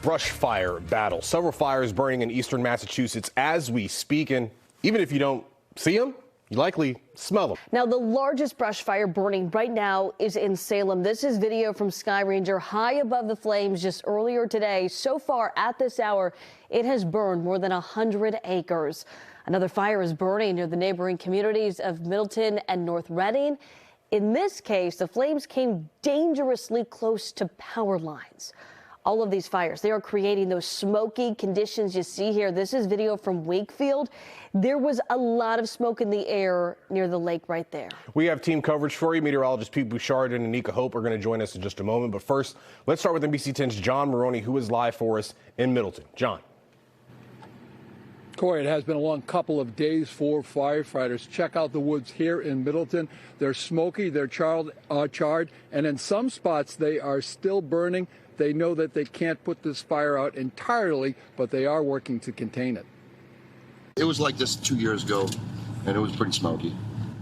brush fire battle. Several fires burning in eastern Massachusetts as we speak, and even if you don't see them, you likely smell them. Now, the largest brush fire burning right now is in Salem. This is video from Sky Ranger high above the flames just earlier today. So far at this hour, it has burned more than 100 acres. Another fire is burning near the neighboring communities of Middleton and North Reading. In this case, the flames came dangerously close to power lines. All of these fires, they are creating those smoky conditions you see here. This is video from Wakefield. There was a lot of smoke in the air near the lake right there. We have team coverage for you. Meteorologist Pete Bouchard and Anika Hope are going to join us in just a moment. But first, let's start with NBC 10's John Maroney, who is live for us in Middleton. John. Corey, it has been a long couple of days for firefighters. Check out the woods here in Middleton. They're smoky, they're charred, and in some spots they are still burning. They know that they can't put this fire out entirely, but they are working to contain it. It was like this 2 years ago, and it was pretty smoky.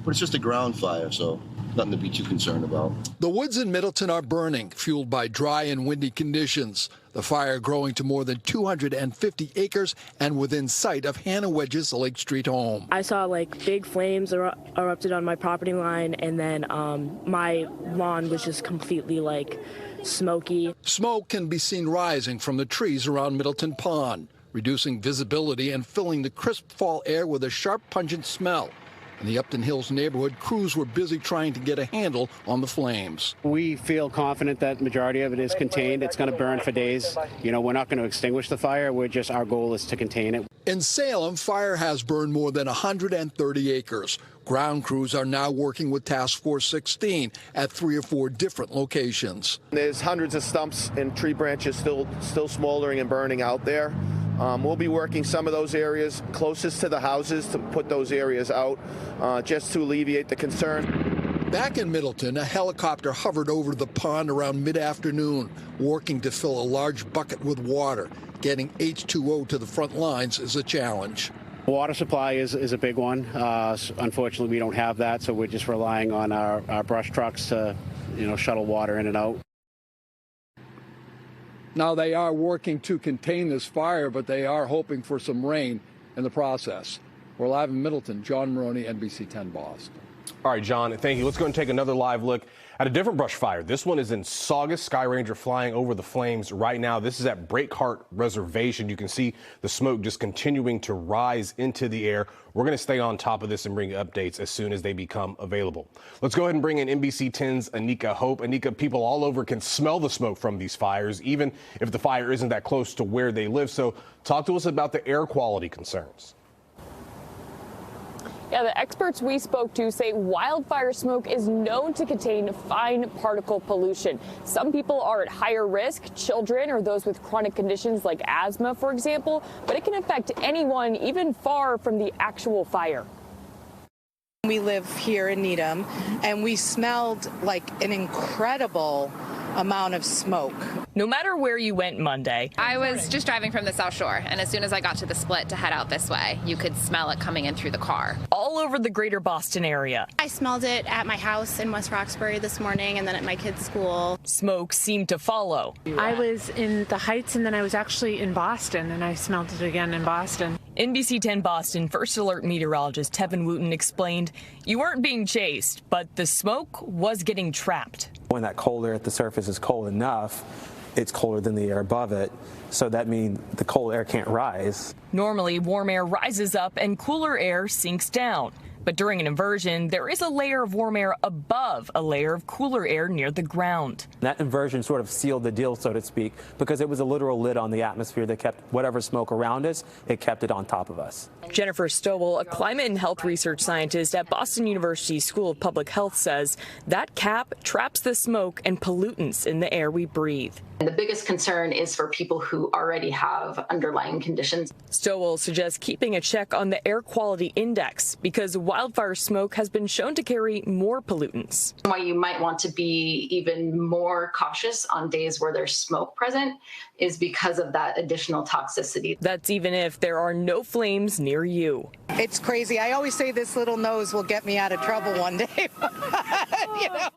But it's just a ground fire, so nothing to be too concerned about. The woods in Middleton are burning, fueled by dry and windy conditions. The fire growing to more than 250 acres and within sight of Hannah Wedge's Lake Street home. I saw like big flames erupted on my property line, and then my lawn was just completely like smoky. Smoke can be seen rising from the trees around Middleton Pond, reducing visibility and filling the crisp fall air with a sharp, pungent smell. In the Upton Hills neighborhood, crews were busy trying to get a handle on the flames. We feel confident that majority of it is contained. It's going to burn for days. You know, we're not going to extinguish the fire. Our goal is to contain it. In Salem, fire has burned more than 130 acres. Ground crews are now working with Task Force 16 at 3 or 4 different locations. There's hundreds of stumps and tree branches still smoldering and burning out there. We'll be working some of those areas closest to the houses to put those areas out just to alleviate the concern. Back in Middleton, a helicopter hovered over the pond around mid-afternoon, working to fill a large bucket with water. Getting H2O to the front lines is a challenge. Water supply is a big one. Unfortunately, we don't have that, so we're just relying on our brush trucks to, shuttle water in and out. Now, they are working to contain this fire, but they are hoping for some rain in the process. We're live in Middleton. John Maroney, NBC 10 Boston. All right, John, thank you. Let's go and take another live look at a different brush fire. This one is in Saugus. Sky Ranger flying over the flames right now. This is at Breakheart Reservation. You can see the smoke just continuing to rise into the air. We're going to stay on top of this and bring you updates as soon as they become available. Let's go ahead and bring in NBC 10's Anika Hope. Anika, people all over can smell the smoke from these fires, even if the fire isn't that close to where they live. So talk to us about the air quality concerns. Yeah, the experts we spoke to say wildfire smoke is known to contain fine particle pollution. Some people are at higher risk, children or those with chronic conditions like asthma, for example, but it can affect anyone even far from the actual fire. We live here in Needham, and we smelled like an incredible amount of smoke. No matter where you went Monday. I was just driving from the South Shore, and as soon as I got to the split to head out this way, you could smell it coming in through the car. All over the greater Boston area. I smelled it at my house in West Roxbury this morning and then at my kids' school. Smoke seemed to follow. I was in the Heights and then I was actually in Boston, and I smelled it again in Boston. NBC 10 Boston First Alert meteorologist Tevin Wooten explained you weren't being chased, but the smoke was getting trapped. When that cold air at the surface is cold enough, it's colder than the air above it, so that means the cold air can't rise. Normally, warm air rises up and cooler air sinks down. But during an inversion, there is a layer of warm air above a layer of cooler air near the ground. That inversion sort of sealed the deal, so to speak, because it was a literal lid on the atmosphere that kept whatever smoke around us, it kept it on top of us. Jennifer Stowell, a climate and health research scientist at Boston University School of Public Health, says that cap traps the smoke and pollutants in the air we breathe. And the biggest concern is for people who already have underlying conditions. Stowell suggests keeping a check on the air quality index because wildfire smoke has been shown to carry more pollutants. Why you might want to be even more cautious on days where there's smoke present is because of that additional toxicity. That's even if there are no flames near you. It's crazy. I always say this little nose will get me out of trouble one day. You know?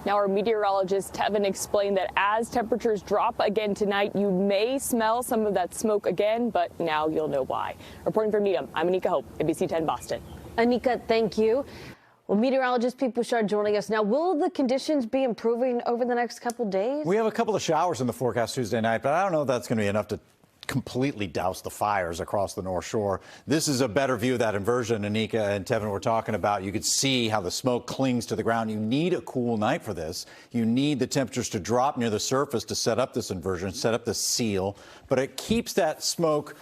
Now, our meteorologist Tevin explained that as temperatures drop again tonight, you may smell some of that smoke again, but now you'll know why. Reporting from Needham, I'm Anika Hope, ABC 10 Boston. Anika, thank you. Well, meteorologist Pete Bouchard joining us now. Will the conditions be improving over the next couple days? We have a couple of showers in the forecast Tuesday night, but I don't know if that's going to be enough to completely douse the fires across the North Shore. This is a better view of that inversion Anika and Tevin were talking about. You could see how the smoke clings to the ground. You need a cool night for this. You need the temperatures to drop near the surface to set up this inversion, set up this seal, but it keeps that smoke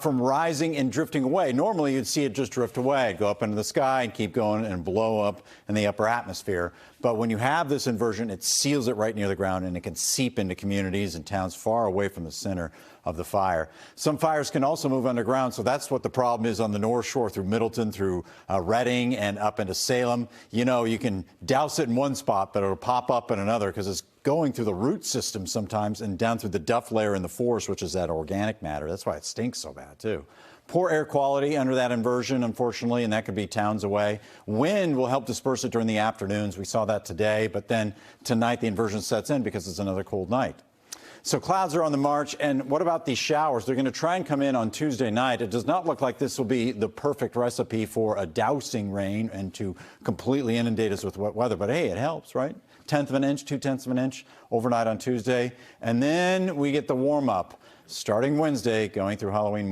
from rising and drifting away. Normally, you'd see it just drift away, go up into the sky and keep going and blow up in the upper atmosphere. But when you have this inversion, it seals it right near the ground, and it can seep into communities and towns far away from the center of the fire. Some fires can also move underground, so that's what the problem is on the North Shore through Middleton, through Reading, and up into Salem. You know, you can douse it in one spot, but it'll pop up in another because it's going through the root system sometimes and down through the duff layer in the forest, which is that organic matter. That's why it stinks so bad, too. Poor air quality under that inversion, unfortunately, and that could be towns away. Wind will help disperse it during the afternoons. We saw that today, but then tonight the inversion sets in because it's another cold night. So clouds are on the march, and what about these showers? They're going to try and come in on Tuesday night. It does not look like this will be the perfect recipe for a dousing rain and to completely inundate us with wet weather, but hey, it helps, right? 1/10 of an inch, 2/10 of an inch overnight on Tuesday, and then we get the warm-up starting Wednesday going through Halloween morning.